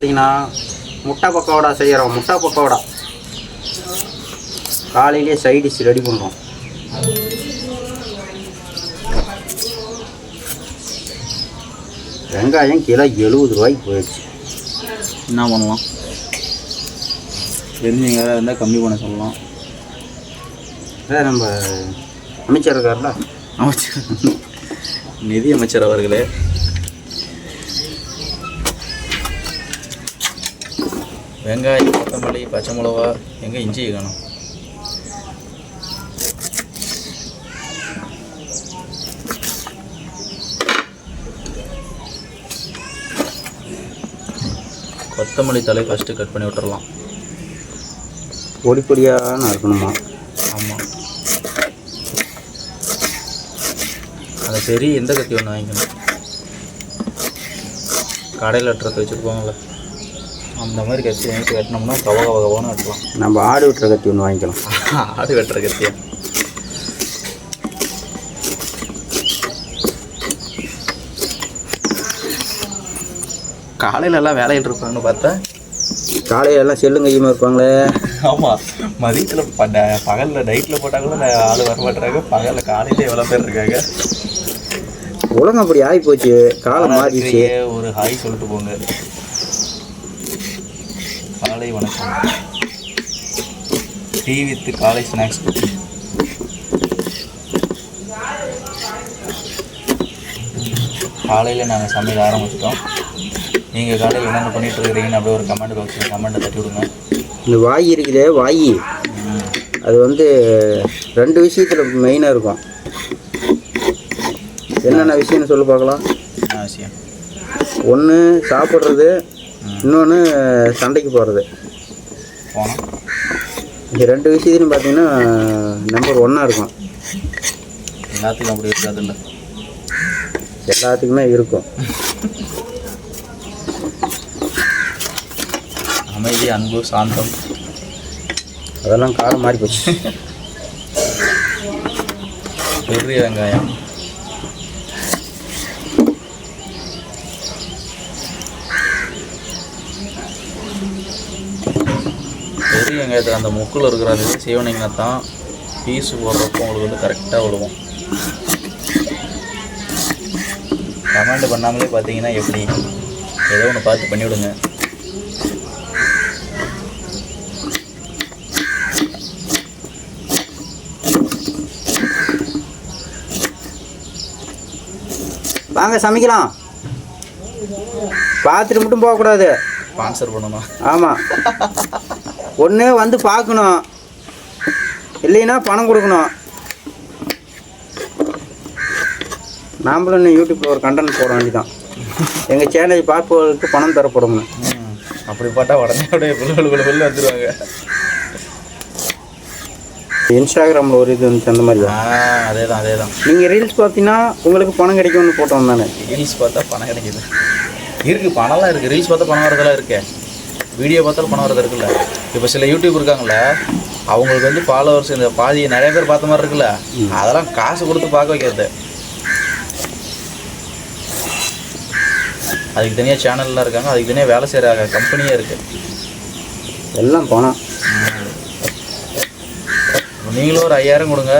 பார்த்தீங்கன்னா முட்டை பக்கோடா செய்கிறோம். முட்டை பக்கோடா காலையிலே சைட் டிஷ் ரெடி பண்ணுறோம். வெங்காயம் கிலோ 70 ரூபாய்க்கு போயிடுச்சு. என்ன பண்ணலாம்? தெரிஞ்சவங்க யாராவது இருந்தால் கம்மி பண்ண சொல்லலாம். நம்ம அமைச்சர் இருக்கார்ல, அமைச்சர் நிதி அமைச்சர் அவர்களே, வெங்காயம், கொத்தமல்லி, பச்சை மிளகா, எங்கே இஞ்சி காணும். கொத்தமல்லி தலை ஃபஸ்ட்டு கட் பண்ணி விட்டுறலாம். பொடி பொடியாக இருக்கணுமா? ஆமாம். அந்த பெரிய எந்த கத்தி ஒன்று வாங்கிக்கணும். கடையில் வெட்டுறதை வச்சுருப்பாங்களே, அந்த மாதிரி கத்தி வாங்கிட்டு வெட்டினோம்னா கவகவகவானு வெட்டலாம். நம்ம ஆடு வெட்டுற கத்தி ஒன்று வாங்கிக்கலாம். ஆடு வெட்டுற கத்தியா? காலையில் எல்லாம் வேலையில் இருப்பாங்கன்னு பார்த்தா காலையில் எல்லாம் செல்லும் கையுமா இருப்பாங்களே. ஆமாம், மதியத்தில் பகலில் நைட்டில் போட்டாங்களும் ஆள் வர மாட்டுறாங்க. பகலில் காலையில் எவ்வளோ பேர் இருக்காங்க. உலகம் அப்படி ஆகி போச்சு, காலம் மாறிடுச்சு. ஒரு ஹாய் சொல்லிட்டு போங்க. காலை வணக்கம். டீ வித் காலை ஸ்நாக்ஸ். காலையில் நாங்கள் சமையல் ஆரம்பிச்சிட்டோம். நீங்கள் காலையில் என்னென்ன பண்ணிகிட்டு இருக்கிறீங்கன்னு அப்படியே ஒரு கமெண்ட் பாக்ஸில் கமெண்ட்டை தட்டி விடுங்க. இந்த வாய் இருக்குதே, வாய் அது வந்து 2 விஷயத்தில் மெயினாக இருக்கும். என்னென்ன விஷயம்னு சொல்லி பார்க்கலாம். என்ன விஷயம்? ஒன்று சாப்பிட்றது, இன்னொன்று சண்டைக்கு போகிறது. போனால் இந்த 2 விஷயத்துலையும் பார்த்தீங்கன்னா நம்பர் 1 இருக்கும். எல்லாத்துக்கும் அப்படி இருக்காது இல்லை, எல்லாத்துக்குமே இருக்கும். அமைதி, அன்பு, சாந்தம், அதெல்லாம் காலம் மாறி போச்சு. பெரிய வெங்காயம், பெரிய வெங்காயத்தில் அந்த முக்கில் இருக்கிற அது செய்வனிங்கன்னா தான் பீஸு போடுறப்போ உங்களுக்கு வந்து கரெக்டாக விடுவோம். கமெண்ட் பண்ணாமலே பார்த்தீங்கன்னா எப்படி ஏதோ ஒன்று பார்த்து பண்ணிவிடுங்க. வாங்க சமைக்கலாம். பார்த்துட்டு மட்டும் போகக்கூடாது, ஸ்பான்சர் பண்ணணும். ஆமாம், ஒன்று வந்து பார்க்கணும், இல்லைன்னா பணம் கொடுக்கணும். நாம்ளும் இன்னும் யூடியூப்பில் ஒரு கண்டென்ட் போட வேண்டியதான். எங்கள் சேனலை பார்ப்பவர்களுக்கு பணம் தரப்படும். அப்படி பார்த்தா உடனே அப்படியே வெளில வந்துடுவாங்க. இன்ஸ்டாகிராமில் ஒரு இது வந்துச்சு, அந்த மாதிரி தான். அதே தான். நீங்கள் ரீல்ஸ் பார்த்தீங்கன்னா உங்களுக்கு பணம் கிடைக்கும்னு போட்டோம் தானே. ரீல்ஸ் பார்த்தா பணம் கிடைக்கிது இருக்குது, பணம்லாம் இருக்குது. ரீல்ஸ் பார்த்தா பணம் வரதெல்லாம் இருக்கே, வீடியோ பார்த்தாலும் பணம் வரது இருக்குல்ல. இப்போ சில யூடியூப் இருக்காங்கள, அவங்களுக்கு வந்து ஃபாலோவர்ஸ் இந்த பாதி நிறைய பேர் பார்த்த மாதிரி இருக்குல்ல, அதெல்லாம் காசு கொடுத்து பார்க்க வைக்கிறது. அதுக்கு தனியாக சேனல்லாம் இருக்காங்க, அதுக்கு தனியாக வேலை செய்கிற கம்பெனியே இருக்குது. எல்லாம் பணம். நீங்களும் ஒரு 5000 கொடுங்க,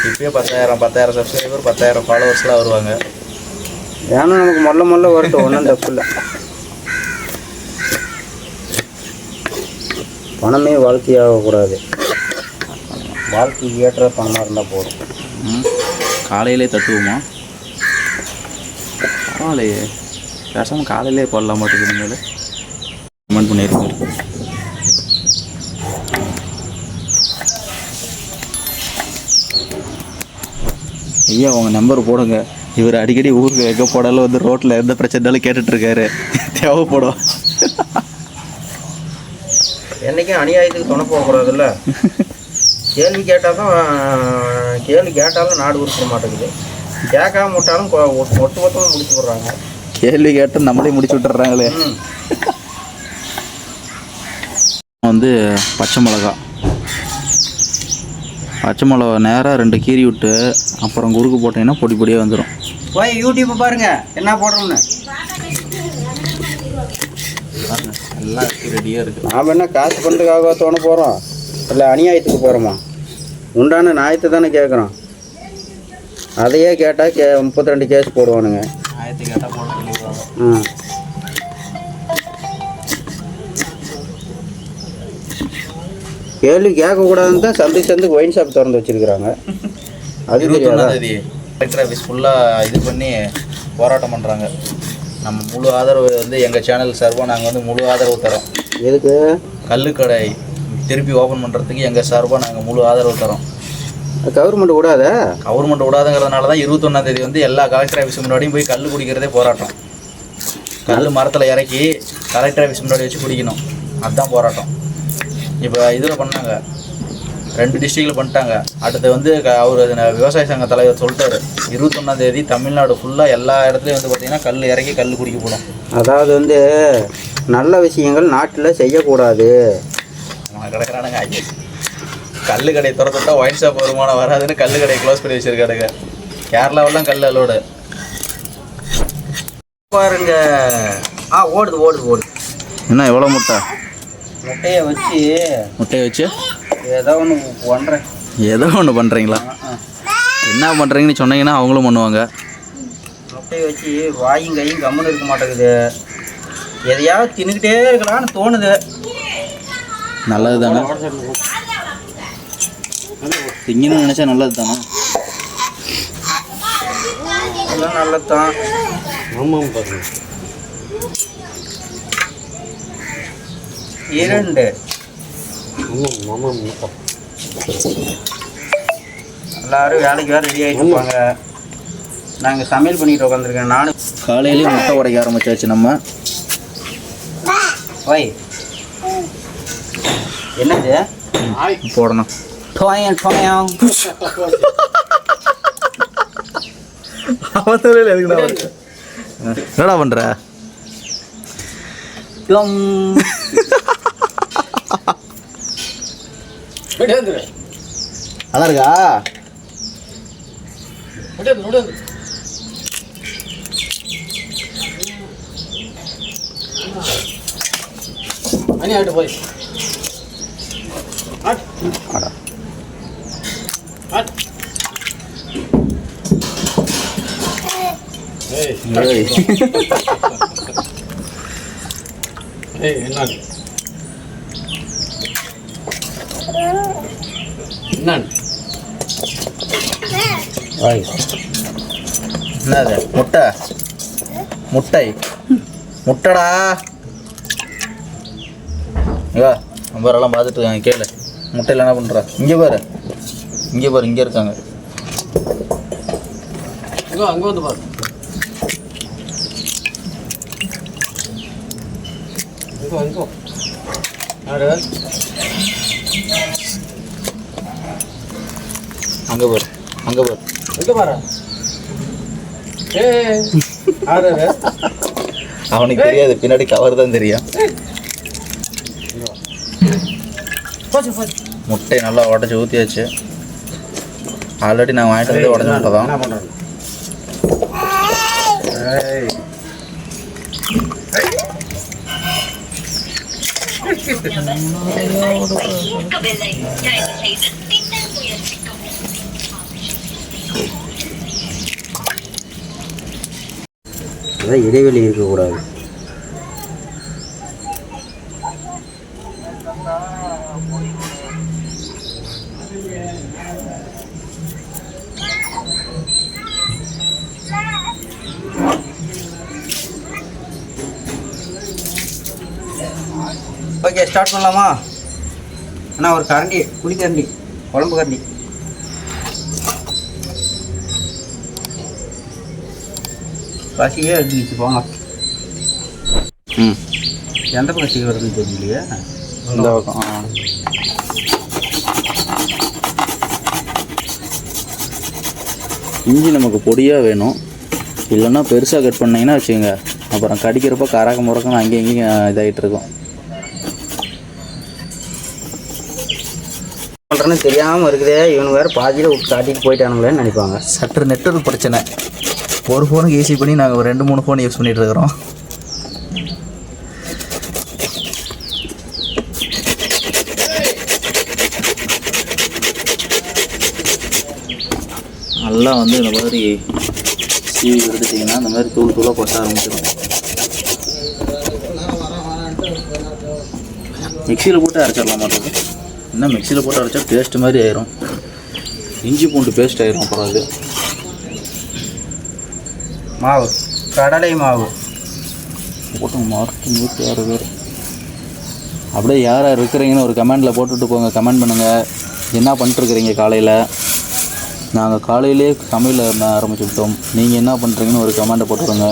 இப்போயே 10,000 சப்ஸ்கிரைபர், 10,000 ஃபாலோவர்ஸ்லாம் வருவாங்க. ஏன்னா நமக்கு முதல்ல வரட்டும், ஒன்றும் தப்பு இல்லை. பணமே வாழ்க்கையாகக்கூடாது, வாழ்க்கைக்கு ஏற்ற பணமாக இருந்தால் போதும். காலையிலே தட்டுவோமா? பரவாயில்லையே, பேசாமல் காலையிலே போடலாம் மாட்டேங்குது. இனிமேல் கமெண்ட் பண்ணியிருக்கோம். ஐயா உங்கள் நம்பர் போடுங்க. இவர் அடிக்கடி ஊருக்கு எங்கே போடாலும் வந்து ரோட்டில் எந்த பிரச்சனைனாலும் கேட்டுட்ருக்காரு, தேவைப்படும். என்றைக்கும் அநியாயத்துக்கு துணை போகக்கூடாதுல்ல. கேள்வி கேட்டாலும் நாடு உருப்பிட மாட்டேங்குது, கேட்காம விட்டாலும் ஒட்டு மொத்தமாக முடிச்சு போடுறாங்க. கேள்வி கேட்டால் நம்மளே முடிச்சு விட்டுறாங்களே. வந்து பச்சை மிளகா நேராக 2 கீறி விட்டு அப்புறம் குறுக்கு போட்டிங்கன்னா பொடி பொடியாக வந்துடும். போய் யூடியூப் பாருங்க என்ன போடுறோம்னு. எல்லாம் ரெடியாக இருக்குது. நாம் என்ன காசு பண்ணுறதுக்காக தோண போகிறோம், இல்லை அநியாயத்துக்கு போகிறோமா? உண்டான நியாயத்தை தானே கேட்குறோம். அதையே கேட்டால் 32 கேஸ் போடுவானுங்க. நியாயத்தை கேட்டால் போட சொல்லிடுவாங்க. கேள்வி கேட்கக்கூடாதுன்னு தான் சந்துக்கு ஒயின் ஷாப் திறந்து வச்சுருக்குறாங்க. அது தெரியாதா? கலெக்டர் ஆஃபீஸ் ஃபுல்லாக இது பண்ணி போராட்டம் பண்ணுறாங்க. நம்ம முழு ஆதரவு வந்து எங்கள் சேனல் சார்பாக நாங்கள் வந்து முழு ஆதரவு தரோம். எதுக்கு? கல்லுக்கடை திருப்பி ஓப்பன் பண்ணுறதுக்கு எங்கள் சார்பாக நாங்கள் முழு ஆதரவு தரோம். கவர்மெண்ட் விடாத? கவர்மெண்ட் விடாதுங்கிறதுனால தான் 21ஆம் தேதி வந்து எல்லா கலெக்டர் ஆஃபீஸ் முன்னாடியும் போய் கல் குடிக்கிறதே போராட்டம். கல் மரத்தில் இறக்கி கலெக்டர் ஆஃபீஸ் முன்னாடி வச்சு குடிக்கணும், அதுதான் போராட்டம். இப்போ இதில் பண்ணாங்க, 2 டிஸ்ட்ரிக்டில் பண்ணிட்டாங்க. அடுத்து வந்து அவர் விவசாய சங்க தலைவர் சொல்லிட்டாரு, 21ஆம் தேதி தமிழ்நாடு ஃபுல்லாக எல்லா இடத்துலையும் வந்து பார்த்திங்கன்னா கல் இறக்கி கல் குடிக்க போடும். அதாவது வந்து நல்ல விஷயங்கள் நாட்டில் செய்யக்கூடாது. கிடக்கிறானுங்க கல் கடையை திறந்துட்டா ஒயின் ஷாப் வருமானம் வராதுன்னு கல் கடையை க்ளோஸ் பண்ணி வச்சுருக்கானுங்க. கேரளாவெல்லாம் கல் அல்லோடு பாருங்க. ஓடுது. என்ன எவ்வளோ முட்டை? முட்டையை வச்சு ஏதோ ஒன்று பண்ணுறீங்களா? என்ன பண்ணுறீங்கன்னு சொன்னீங்கன்னா அவங்களும் பண்ணுவாங்க. முட்டையை வச்சு வாயும் கையும் கம்முன்னு இருக்க மாட்டேங்குது. எதையாவது தின்னுக்கிட்டே இருக்கலாம்னு தோணுது. நல்லது தானே, திங்கன்னு நினச்சா நல்லது தானே. எல்லாம் நல்லது தான். ஆமாம் பாருங்க. 2 எல்லாரும் வேலைக்கு வேறு ரெடி ஆகிட்டு இருப்பாங்க. நாங்கள் சமையல் பண்ணிட்டு உட்காந்துருக்கேன். நானும் காலையிலேயே முட்டை உடைக்க ஆரம்பிச்சாச்சு. நம்ம என்னது போடணும். என்னடா பண்ற? நல்லா இருக்கா? போய் என்னது முட்டைடா. ஐயா நம்பரெல்லாம் பார்த்துட்டு இருக்காங்க, கேளு. முட்டையில் என்ன பண்ணுறா? இங்கே பாரு, இங்கே இருக்காங்க. அங்கே வந்து பாரு. அங்கே பாரு. அவனுக்கு தெரியாது, பின்னாடி கவர் தான் தெரியும். முட்டை நல்லா உடச்சி ஊற்றியாச்சு. ஆல்ரெடி நான் வாங்கிட்டு வந்து உடச்சி முட்டை தான். இடைவெளி இருக்கக்கூடாது. ஓகே, ஸ்டார்ட் பண்ணலாமா? அண்ணா ஒரு கரண்டி, குழிக்கரண்டி, குழம்பு கரண்டி. பசியே எடுத்துக்கிச்சு போங்க. எந்த பக்கம் சீக்கிரம் வருதுன்னு தெரியலையே. இந்த பக்கம். இஞ்சி நமக்கு பொடியாக வேணும், இல்லைன்னா பெருசாக கட் பண்ணிங்கன்னா வச்சுக்கோங்க, அப்புறம் கடிக்கிறப்ப கரக்க முறக்கணும் அங்கேயும் இங்கேயும் இதாகிட்டு இருக்கும். பண்ணுறேன்னு தெரியாமல் இருக்குதே, இவனு வேறு பாதியில் காட்டிட்டு போயிட்டானுங்களேன்னு நினைப்பாங்க. சற்று நெட்வொர்க் பிரச்சனை. ஒரு ஃபோனுக்கு ஈஸி பண்ணி நாங்கள் ஒரு 2-3 ஃபோன் யூஸ் பண்ணிகிட்டு இருக்கிறோம். நல்லா வந்து இந்த மாதிரி சீவி எடுத்துட்டிங்கன்னா இந்த மாதிரி தூள் தூளாக கொட்ட ஆரம்பிச்சிடும். மிக்சியில் போட்டு அரைச்சிடலாம் மாட்டோம். இன்னும் மிக்சியில் போட்டு அரைச்சா பேஸ்ட் மாதிரி ஆயிரும். இஞ்சி பூண்டு பேஸ்ட் ஆயிரும். அப்புறம் அது மாவு, கடலை மாவு போட்டு மாற்றி 106 பேர். அப்படியே யார் யார் இருக்கிறீங்கன்னு ஒரு கமெண்டில் போட்டுட்டு போங்க. கமெண்ட் பண்ணுங்கள், என்ன பண்ணிட்டுருக்குறீங்க காலையில். நாங்கள் காலையிலே சமையல் ஆரம்பிச்சுக்கிட்டோம், நீங்கள் என்ன பண்ணுறீங்கன்னு ஒரு கமெண்டை போட்டுருங்க.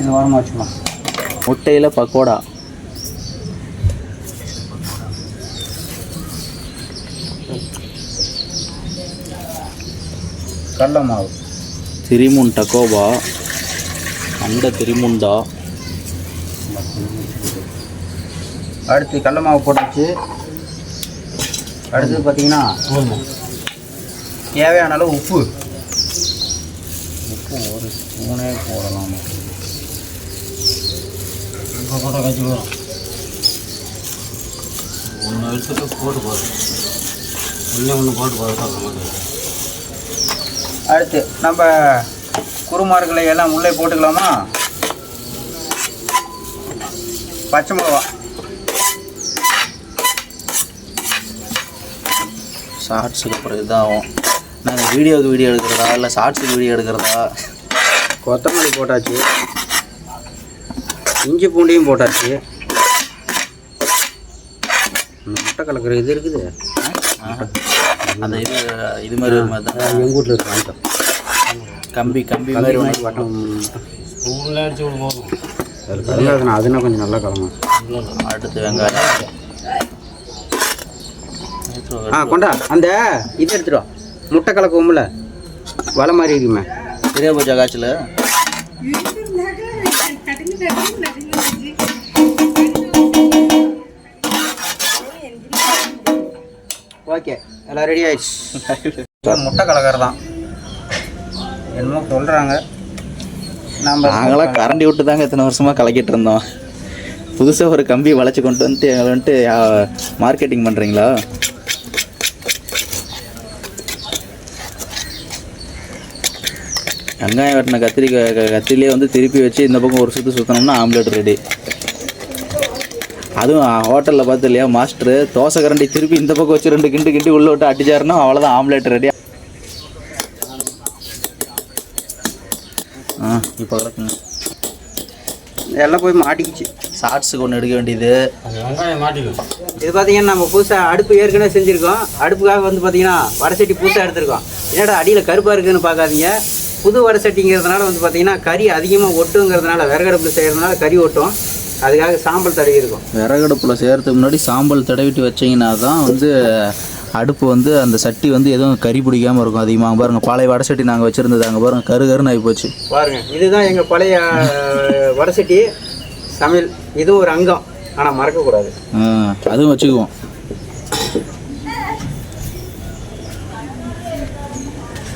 இந்த வாரமாக வச்சுக்கலாம். முட்டையில் பக்கோடா, கடலை மாவு, திரிமுன் டக்கோபா, அண்ட திரிமுண்டா. அடுத்து கடலை மாவு போட்டாச்சு. அடுத்தது பார்த்தீங்கன்னா தேவையான அளவு உப்பு ஒரு ஸ்பூனே போடலாம். இப்போ போட்டால் கட்சி வரும். ஒன்று எடுத்துட்டு போட்டு போதும், ஒன்று போட்டு போதும். அடுத்து நம்ம குருமார்களை எல்லாம் உள்ளே போட்டுக்கலாமா. பச்சை மிளகா, ஷார்ட்ஸுக்கு அப்புறம் இதாகும். நாங்கள் வீடியோவுக்கு வீடியோ எடுக்கிறதா இல்லை ஷார்ட்ஸுக்கு வீடியோ எடுக்கிறதா. கொத்தமல்லி போட்டாச்சு, இஞ்சி பூண்டையும் போட்டாச்சு. முட்டை கலக்கிற இது இருக்குது, அந்த இது மாதிரி ஒரு மாதிரி தான் எங்கள் வீட்டில் இருக்கு. வாங்கிட்டோம். கம்பி மாதிரி ஒன்று வட்டம் அடிச்சு போகணும். அதில் கலங்காதுண்ணா, அதுனா கொஞ்சம் நல்லா கலங்கும். அடுத்து வெங்காயம். கொண்டா அந்த இது எடுத்துடும். முட்டை கலக்குவோம்ல, வலை மாதிரி இருக்குமே. பெரிய பூஜா காய்ச்சல். ஓகே, எல்லாம் ரெடி ஆயிடுச்சு. முட்டை கலக்கிறது தான் என்னமோ சொல்கிறாங்க. நாங்களாம் கரண்டி விட்டு தாங்க இத்தனை வருஷமாக கலக்கிட்டு இருந்தோம். புதுசாக ஒரு கம்பி வளைச்சி கொண்டு வந்துட்டு எங்களை வந்துட்டு மார்க்கெட்டிங் பண்ணுறீங்களா? வெங்காயம் வெட்டின கத்திரிலே வந்து திருப்பி வச்சு இந்த பக்கம் ஒரு சுற்றினோம்னா ஆம்லேட் ரெடி. அதுவும் ஹோட்டலில் பார்த்து இல்லையா, மாஸ்டரு தோசை கரண்டி திருப்பி இந்த பக்கம் வச்சு 2 கிண்டி உள்ளே விட்டு அடிச்சாருன்னா அவ்வளோதான், ஆம்லேட் ரெடி. இப்போ கிடக்குங்க. எல்லாம் போய் மாட்டிக்கிச்சு. ஷார்ட்ஸுக்கு ஒன்று எடுக்க வேண்டியது. இது பார்த்தீங்கன்னா நம்ம புதுசாக அடுப்பு ஏற்கனவே செஞ்சுருக்கோம். அடுப்புக்காக வந்து பார்த்தீங்கன்னா வடசட்டி புதுசாக எடுத்துருக்கோம். என்னடா அடியில் கருப்பாக இருக்குதுன்னு பார்க்காதீங்க. புது வடசட்டிங்கிறதுனால வந்து பார்த்தீங்கன்னா கறி அதிகமாக ஒட்டுங்கிறதுனால, விறகடுப்பில் செய்கிறதுனால கறி ஒட்டும். அதுக்காக சாம்பல் தடவி இருக்கும். விறகடுப்பில் செய்கிறதுக்கு முன்னாடி சாம்பல் தடவிட்டு வச்சிங்கன்னா தான் வந்து அடுப்பு வந்து அந்த சட்டி வந்து எதுவும் கறி பிடிக்காமல் இருக்கும் அதிகமாக. பாருங்கள், பழைய வடசட்டி நாங்கள் வச்சுருந்தது அங்கே பாருங்கள், கருன்னு ஆகி போச்சு பாருங்கள். இதுதான் எங்கள் பழைய வடசட்டி சமையல். இதுவும் ஒரு அங்கம், ஆனால் மறக்கக்கூடாது. அதுவும் வச்சுக்குவோம்.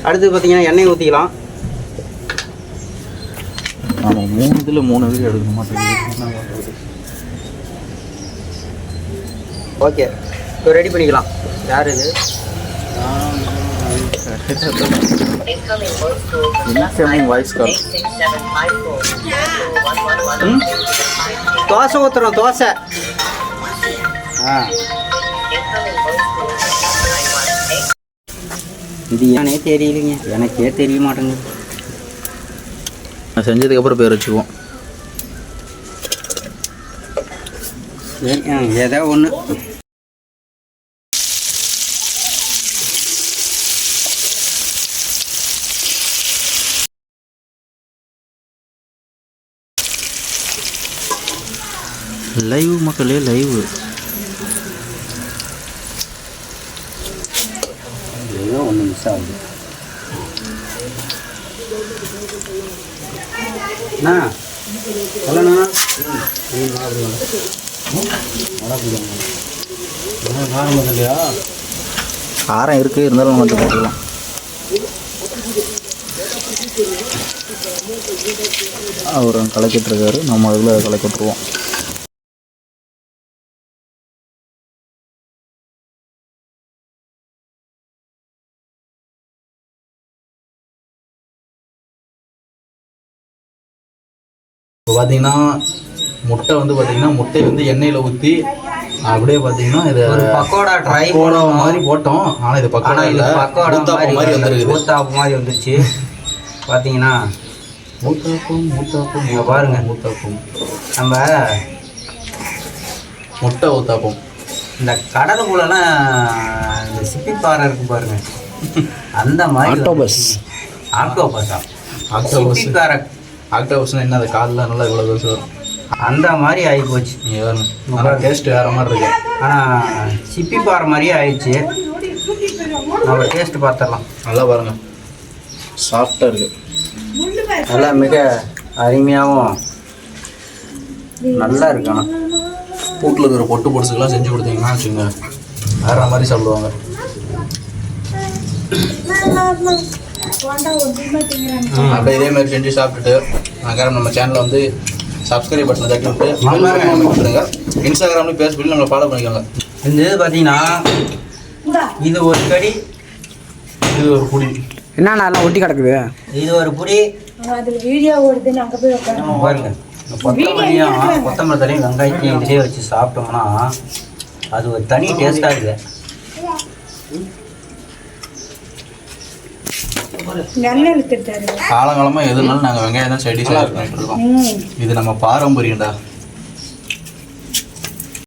அடுத்து பார்த்தீங்கன்னா எண்ணெய் ஊற்றிக்கலாம். நம்ம 3 இதில் 3 வீடியோ எடுக்க மாட்டோம். ஓகே, இப்போ ரெடி பண்ணிக்கலாம். யார் இது? Voice call. தோசை ஊற்றுறோம், தோசை. இது ஏனே தெரியலைங்க, எனக்கே தெரிய மாட்டேங்குது. செஞ்சதுக்கப்புறம் பேர் வச்சுக்குவோம். ஏதோ ஒன்று. லைவ் மக்களே, லைவ். ஏதோ ஒன்று மிஸ் ஆகுது. அண்ணா சொல்லண்ணா, காரம் இல்லையா? காரம் இருக்குது, இருந்தாலும் கொஞ்சம் போட்டுக்கலாம். அவர் கலக்கிட்டு இருக்காரு, நம்ம அதில் கலக்கிட்டுருவோம். இப்போ பார்த்தீங்கன்னா முட்டை வந்து பார்த்தீங்கன்னா முட்டையை வந்து எண்ணெயில் ஊற்றி அப்படியே பார்த்தீங்கன்னா இது ஒரு பக்கோடா ட்ரை பக்கோடா மாதிரி போட்டோம். ஆனால் இது பக்கோடா இல்லை, ஊத்தாப்பம் மாதிரி வந்துருக்குது. ஊத்தாப்பம் மாதிரி வந்துருச்சு. பார்த்தீங்கன்னா ஊத்தாப்பம் இங்கே பாருங்க, ஊத்தாப்பம் நம்ம முட்டை ஊத்தாப்பம். இந்த கடலுக்குள்ளலாம் இந்த சிப்பி பாறை இருக்கு பாருங்க, அந்த மாதிரி ஆக்டோபஸ். ஆக்டோபஸா? ஆக்டோபஸ். சிப்பி பாறை. ஆக்டோபஸ்னா என்ன, அது காலில் நல்லா இவ்வளோ பெருசு வரும். அந்த மாதிரி ஆகி போச்சு. நீங்கள் வேணும், நல்லா டேஸ்ட் வேறு மாதிரி இருக்கு. ஆனால் சிப்பி பாறை மாதிரியே ஆயிடுச்சு. நம்ம டேஸ்ட் பார்த்துடலாம். நல்லா பாருங்க, சாஃப்டாக இருக்குது. நல்லா மிக அருமையாகவும் நல்லா இருக்கு. ஆனால் வீட்டில் இருக்கிற பொட்டு பொடிசுக்கெல்லாம் செஞ்சு கொடுத்தீங்கன்னா வச்சுங்க வேற மாதிரி சாப்பிடுவாங்க. அப்படியே இதே மாதிரி செஞ்சு சாப்பிட்டுட்டு அதுக்கப்புறம் நம்ம சேனலை வந்து சப்ஸ்கிரைப் பட்டனை தட்டி விட்டு கொடுத்துருங்க. இன்ஸ்டாகிராம்லேயும் ஃபேஸ்புக்லையும் நம்மளை ஃபாலோ பண்ணிக்கோங்க. இந்த இது பார்த்தீங்கன்னா இது ஒரு கடி, இது ஒரு புடி. என்னண்ணா எல்லாம் ஒட்டி கிடக்குது? இது ஒரு புடி. வீடியோ ஓடுதுன்னு அங்கே போய் நம்ம பாருங்க, இந்த கொத்தமல்லி தலையும் வெங்காயத்தையும் இதிலே வச்சு சாப்பிட்டோம்னா அது ஒரு தனி டேஸ்டாக இருக்குது. நல்ல எடுத்துட்டாரு. காலங்காலமாக எதுனாலும் நாங்கள் வெங்காயம் தான் சைடிஷாக பண்ணிட்டு இருக்கோம். இது நம்ம பாரம்பரியம்டா.